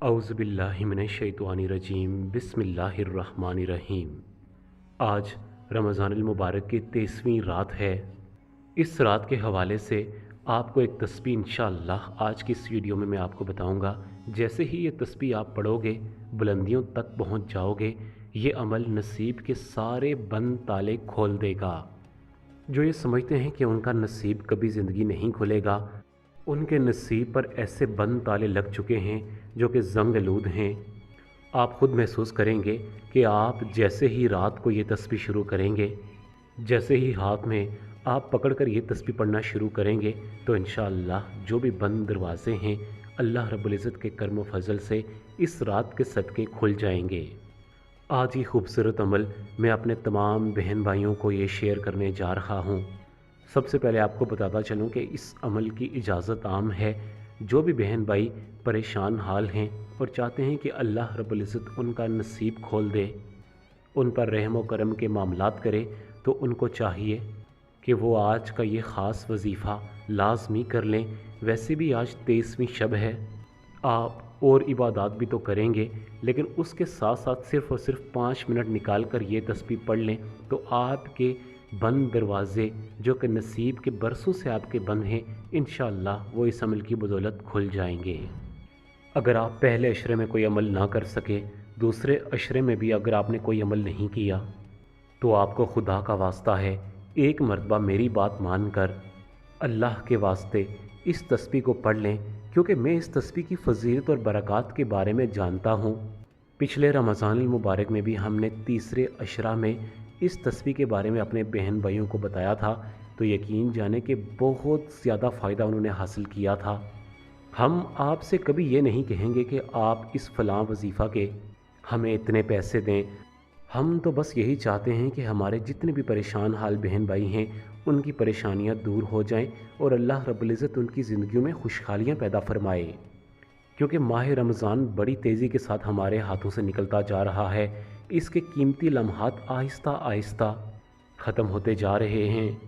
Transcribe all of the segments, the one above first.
औज़ुबिल्लाहिमिनश्शैतानिर्रजीम बिस्मिल्लाहिर्रहमानिर्रहीम। आज रमज़ान मुबारक की 23वीं रात है। इस रात के हवाले से आपको एक तस्बीह इंशाअल्लाह आज की इस वीडियो में मैं आपको बताऊंगा। जैसे ही ये तस्बीह आप पढ़ोगे बुलंदियों तक पहुंच जाओगे। ये अमल नसीब के सारे बंद ताले खोल देगा। जो ये समझते हैं कि उनका नसीब कभी ज़िंदगी नहीं खुलेगा, उनके नसीब पर ऐसे बंद ताले लग चुके हैं जो कि ज़ंग-ए-लूद हैं। आप खुद महसूस करेंगे कि आप जैसे ही रात को ये तस्बीह शुरू करेंगे, जैसे ही हाथ में आप पकड़कर ये तस्बीह पढ़ना शुरू करेंगे, तो इंशाअल्लाह जो भी बंद दरवाज़े हैं अल्लाह रब्बुल इज़्ज़त के करम व फज़ल से इस रात के सदक़े खुल जाएंगे। आज ये खूबसूरत अमल मैं अपने तमाम बहन भाइयों को ये शेयर करने जा रहा हूँ। सबसे पहले आपको बताता चलूँ कि इस अमल की इजाज़त आम है। जो भी बहन भाई परेशान हाल हैं और चाहते हैं कि अल्लाह रब्बुल इज़्ज़त उनका नसीब खोल दे, उन पर रहम व करम के मामलात करे, तो उनको चाहिए कि वो आज का ये ख़ास वजीफ़ा लाज़मी कर लें। वैसे भी आज 23वीं शब है, आप और इबादत भी तो करेंगे, लेकिन उसके साथ साथ सिर्फ़ और सिर्फ 5 मिनट निकाल कर ये तस्बीह पढ़ लें तो आपके बंद दरवाज़े जो कि नसीब के बरसों से आपके बंद हैं, इंशाअल्लाह वो इस अमल की बदौलत खुल जाएंगे। अगर आप पहले अशरे में कोई अमल ना कर सके, दूसरे अशरे में भी अगर आपने कोई अमल नहीं किया, तो आपको खुदा का वास्ता है, एक मरतबा मेरी बात मानकर अल्लाह के वास्ते इस तस्बीह को पढ़ लें, क्योंकि मैं इस तस्बीह की फ़जीलत और बरक़ात के बारे में जानता हूँ। पिछले रमज़ान मुबारक में भी हमने तीसरे अशरा में इस तस्बीह के बारे में अपने बहन भाइयों को बताया था, तो यकीन जाने कि बहुत ज़्यादा फ़ायदा उन्होंने हासिल किया था। हम आपसे कभी ये नहीं कहेंगे कि आप इस फ़लाँ वजीफ़ा के हमें इतने पैसे दें। हम तो बस यही चाहते हैं कि हमारे जितने भी परेशान हाल बहन भाई हैं उनकी परेशानियां दूर हो जाएं और अल्लाह रब्बुल इज़्ज़त उनकी ज़िंदगियों में खुशहालियाँ पैदा फरमाए। क्योंकि माह रमज़ान बड़ी तेज़ी के साथ हमारे हाथों से निकलता जा रहा है। इसके कीमती लम्हात आहिस्ता आहिस्ता ख़त्म होते जा रहे हैं।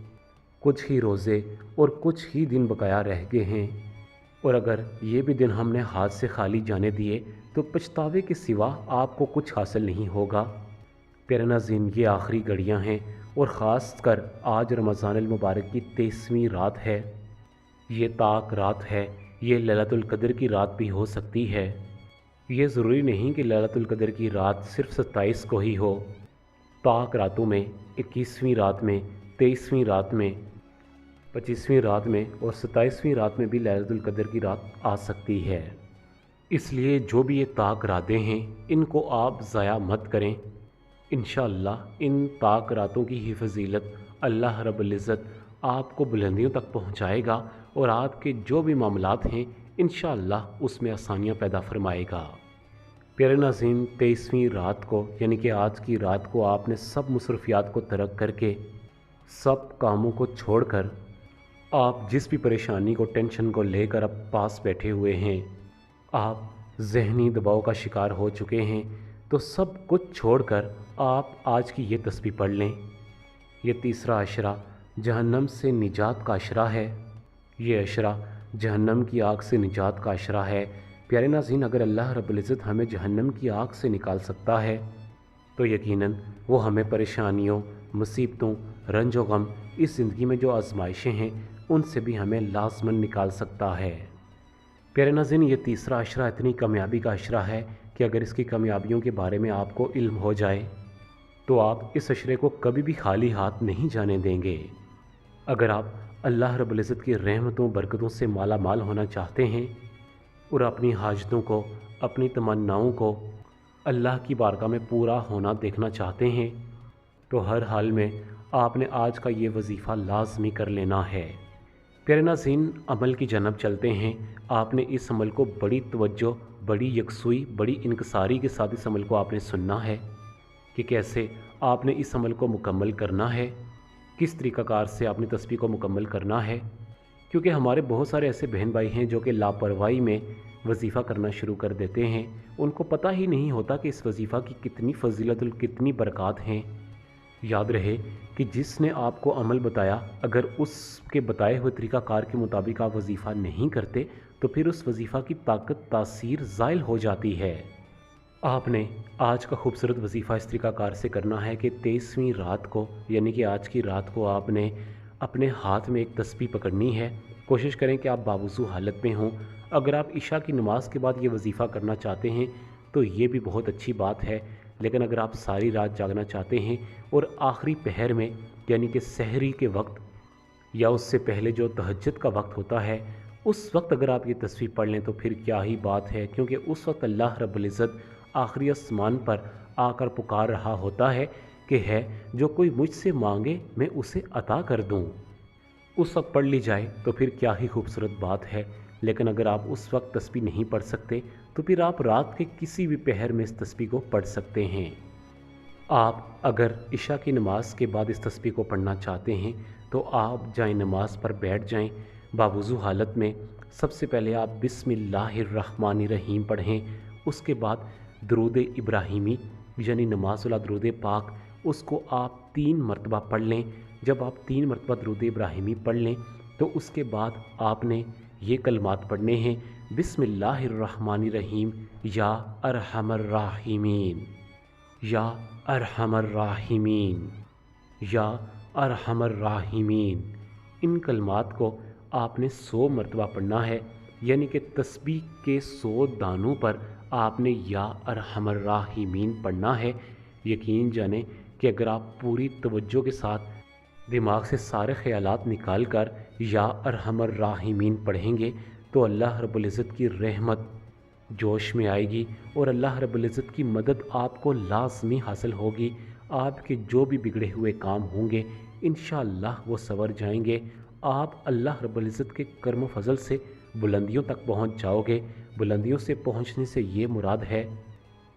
कुछ ही रोज़े और कुछ ही दिन बकाया रह गए हैं, और अगर ये भी दिन हमने हाथ से खाली जाने दिए तो पछतावे के सिवा आपको कुछ हासिल नहीं होगा। प्यारे नाज़रीन, ये आखिरी घड़ियाँ हैं और ख़ास कर आज रमज़ान मुबारक की 23वीं रात है। ये ताक रात है, ये लैलतुल क़द्र की रात भी हो सकती है। ये ज़रूरी नहीं कि लैलतुल क़द्र की रात सिर्फ 27 को ही हो। ताक रातों में 21वीं रात में, 23वीं रात में, 25वीं रात में और 27वीं रात में भी लैलतुल क़द्र की रात आ सकती है। इसलिए जो भी ये ताक रातें हैं इनको आप ज़ाया मत करें। इंशाअल्लाह इन ताक रातों की ही फजीलत अल्लाह रब्बुल इज़्ज़त आपको बुलंदियों तक पहुँचाएगा और आपके जो भी मामलात हैं इंशाअल्लाह उसमें आसानियाँ पैदा फरमाएगा। प्यारे नाज़रीन, 23वीं रात को यानी कि आज की रात को आपने सब मुसरफियात को तर्क करके, सब कामों को छोड़कर, आप जिस भी परेशानी को, टेंशन को लेकर अब पास बैठे हुए हैं, आप ज़हनी दबाव का शिकार हो चुके हैं, तो सब कुछ छोड़कर आप आज की ये तस्बीह पढ़ लें। ये तीसरा अशरा जहन्नम से निजात का अशरा है। ये अशरा जहन्नम की आग से निजात का अशरा है। प्यारे नाज़रीन, अगर अल्लाह रब्बुल इज़्ज़त हमें जहन्नम की आग से निकाल सकता है तो यकीनन वो हमें परेशानियों, मुसीबतों, रंज व गम, इस ज़िंदगी में जो आजमाइशें हैं उनसे भी हमें लाज़मन निकाल सकता है। प्यारे नाज़रीन, ये तीसरा अशरा इतनी कामयाबी का अशरा है कि अगर इसकी कामयाबियों के बारे में आपको इल्म हो जाए तो आप इस अशरे को कभी भी खाली हाथ नहीं जाने देंगे। अगर आप अल्लाह रब्बुल इज़्ज़त की रहमतों बरकतों से माला माल होना चाहते हैं और अपनी हाजतों को, अपनी तमन्नाओं को अल्लाह की बारगाह में पूरा होना देखना चाहते हैं, तो हर हाल में आपने आज का ये वजीफ़ा लाज़मी कर लेना है। प्यारे नाज़रीन, अमल की जानब चलते हैं। आपने इस अमल को बड़ी तवज्जो, बड़ी यकसुई, बड़ी इनकसारी के साथ इस अमल को आपने सुनना है कि कैसे आपने इस अमल को मुकम्मल करना है, किस तरीक़ाकार से आपने तस्बीह को मुकम्मल करना है। क्योंकि हमारे बहुत सारे ऐसे बहन भाई हैं जो कि लापरवाही में वजीफ़ा करना शुरू कर देते हैं। उनको पता ही नहीं होता कि इस वजीफ़ा की कितनी फ़जीलत और कितनी बरक़ात हैं। याद रहे कि जिसने आपको अमल बताया, अगर उसके बताए हुए तरीक़ाकार के मुताबिक आप वजीफ़ा नहीं करते تو پھر اس وظیفہ کی طاقت تاثیر زائل ہو جاتی ہے۔ آپ نے آج کا خوبصورت وظیفہ اس طریقہ کار سے کرنا ہے کہ 23ویں رات کو یعنی کہ آج کی رات کو آپ نے اپنے ہاتھ میں ایک تسبیح پکڑنی ہے۔ کوشش کریں کہ آپ باوضو حالت میں ہوں۔ اگر آپ عشاء کی نماز کے بعد یہ وظیفہ کرنا چاہتے ہیں تو یہ بھی بہت اچھی بات ہے، لیکن اگر آپ ساری رات جاگنا چاہتے ہیں اور آخری پہر میں یعنی کہ سحری کے وقت یا اس سے پہلے جو تہجد کا وقت ہوتا ہے اس وقت اگر آپ یہ تسبیح پڑھ لیں تو پھر کیا ہی بات ہے، کیونکہ اس وقت اللہ رب العزت آخری آسمان پر آ کر پکار رہا ہوتا ہے کہ ہے جو کوئی مجھ سے مانگے میں اسے عطا کر دوں۔ اس وقت پڑھ لی جائے تو پھر کیا ہی خوبصورت بات ہے، لیکن اگر آپ اس وقت تسبیح نہیں پڑھ سکتے تو پھر آپ رات کے کسی بھی پہر میں اس تسبیح کو پڑھ سکتے ہیں۔ آپ اگر عشاء کی نماز کے بعد اس تسبیح کو پڑھنا چاہتے ہیں تو آپ جائیں نماز پر بیٹھ جائیں باوضو حالت میں۔ سب سے پہلے آپ بسم اللہ الرحمن الرحیم پڑھیں، اس کے بعد درود ابراہیمی یعنی نماز والا درود پاک اس کو آپ 3 مرتبہ پڑھ لیں۔ جب آپ 3 مرتبہ درود ابراہیمی پڑھ لیں تو اس کے بعد آپ نے یہ کلمات پڑھنے ہیں، بسم اللہ الرحمن الرحیم یا ارحم الراحمین، یا ارحم الراحمین، یا ارحم الراحمین۔ ان کلمات کو آپ نے 100 مرتبہ پڑھنا ہے، یعنی کہ تسبیح کے 100 دانوں پر آپ نے یا ارحم الراحمین پڑھنا ہے۔ یقین جانیں کہ اگر آپ پوری توجہ کے ساتھ دماغ سے سارے خیالات نکال کر یا ارحم الراحمین پڑھیں گے تو اللہ رب العزت کی رحمت جوش میں آئے گی اور اللہ رب العزت کی مدد آپ کو لازمی حاصل ہوگی۔ آپ کے جو بھی بگڑے ہوئے کام ہوں گے انشاءاللہ وہ سنور جائیں گے۔ آپ اللہ رب العزت کے کرم و فضل سے بلندیوں تک پہنچ جاؤ گے۔ بلندیوں سے پہنچنے سے یہ مراد ہے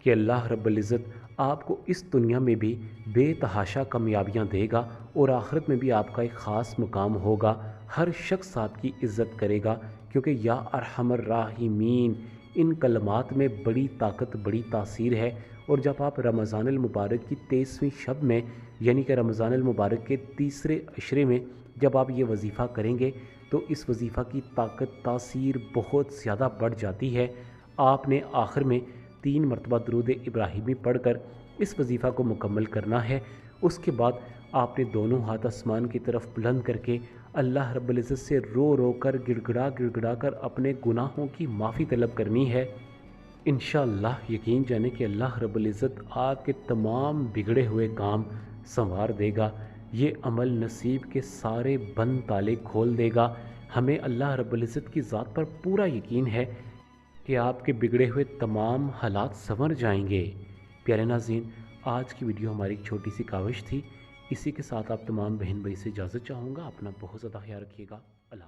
کہ اللہ رب العزت آپ کو اس دنیا میں بھی بے تحاشا کامیابیاں دے گا اور آخرت میں بھی آپ کا ایک خاص مقام ہوگا۔ ہر شخص آپ کی عزت کرے گا، کیونکہ یا ارحم الراحمین ان کلمات میں بڑی طاقت بڑی تاثیر ہے۔ اور جب آپ رمضان المبارک کی 23ویں شب میں یعنی کہ رمضان المبارک کے تیسرے عشرے میں جب آپ یہ وظیفہ کریں گے تو اس وظیفہ کی طاقت تاثیر بہت زیادہ بڑھ جاتی ہے۔ آپ نے آخر میں 3 مرتبہ درود ابراہیمی پڑھ کر اس وظیفہ کو مکمل کرنا ہے۔ اس کے بعد آپ نے دونوں ہاتھ آسمان کی طرف بلند کر کے اللہ رب العزت سے رو رو کر گڑ گڑا کر اپنے گناہوں کی معافی طلب کرنی ہے۔ انشاءاللہ یقین جانے کہ اللہ رب العزت آپ کے تمام بگڑے ہوئے کام سنوار دے گا۔ یہ عمل نصیب کے سارے بند تالے کھول دے گا۔ ہمیں اللہ رب العزت کی ذات پر پورا یقین ہے کہ آپ کے بگڑے ہوئے تمام حالات سنور جائیں گے۔ پیارے ناظرین، آج کی ویڈیو ہماری ایک چھوٹی سی کاوش تھی، اسی کے ساتھ آپ تمام بہن بھائی سے اجازت چاہوں گا۔ اپنا بہت زیادہ خیال رکھیے گا۔ اللہ